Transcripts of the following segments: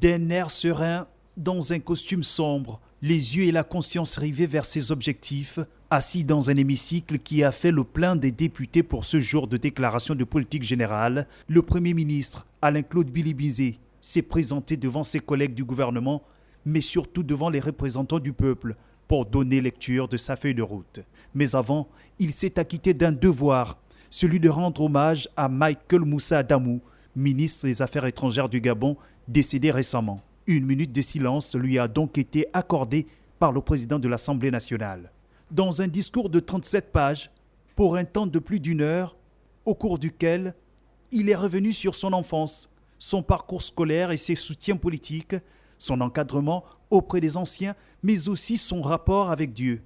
D'un air serein, dans un costume sombre, les yeux et la conscience rivés vers ses objectifs, assis dans un hémicycle qui a fait le plein des députés pour ce jour de déclaration de politique générale, le Premier ministre Alain-Claude Bilibizé s'est présenté devant ses collègues du gouvernement, mais surtout devant les représentants du peuple, pour donner lecture de sa feuille de route. Mais avant, il s'est acquitté d'un devoir, celui de rendre hommage à Michael Moussa Adamou, ministre des Affaires étrangères du Gabon, décédé récemment. Une minute de silence lui a donc été accordée par le président de l'Assemblée nationale. Dans un discours de 37 pages, pour un temps de plus d'une heure, au cours duquel il est revenu sur son enfance, son parcours scolaire et ses soutiens politiques, son encadrement auprès des anciens, mais aussi son rapport avec Dieu.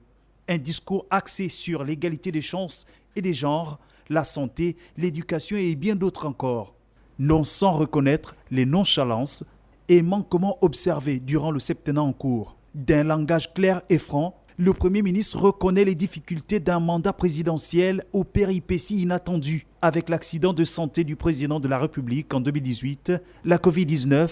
Un discours axé sur l'égalité des chances et des genres, la santé, l'éducation et bien d'autres encore. Non sans reconnaître les nonchalances et manquements observés durant le septennat en cours. D'un langage clair et franc, le Premier ministre reconnaît les difficultés d'un mandat présidentiel aux péripéties inattendues, avec l'accident de santé du président de la République en 2018, la Covid-19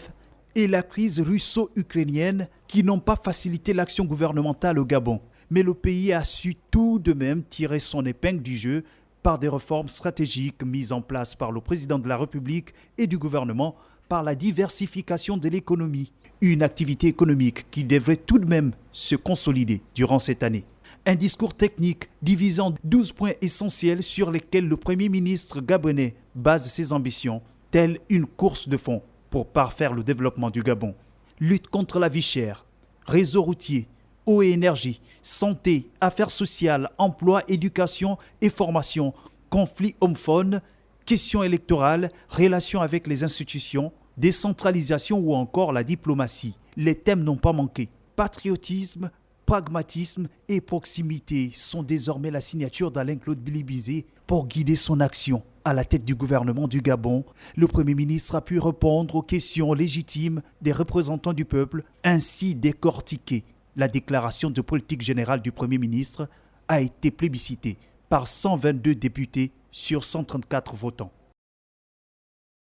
et la crise russo-ukrainienne qui n'ont pas facilité l'action gouvernementale au Gabon. Mais le pays a su tout de même tirer son épingle du jeu par des réformes stratégiques mises en place par le président de la République et du gouvernement, par la diversification de l'économie. Une activité économique qui devrait tout de même se consolider durant cette année. Un discours technique divisant 12 points essentiels sur lesquels le Premier ministre gabonais base ses ambitions, telle une course de fond pour parfaire le développement du Gabon. Lutte contre la vie chère, réseau routier, eau et énergie, santé, affaires sociales, emploi, éducation et formation, conflits homophones, questions électorales, relations avec les institutions, décentralisation ou encore la diplomatie. Les thèmes n'ont pas manqué. Patriotisme, pragmatisme et proximité sont désormais la signature d'Alain-Claude Bilibizé pour guider son action. À la tête du gouvernement du Gabon, le Premier ministre a pu répondre aux questions légitimes des représentants du peuple, ainsi décortiquer. La déclaration de politique générale du Premier ministre a été plébiscitée par 122 députés sur 134 votants.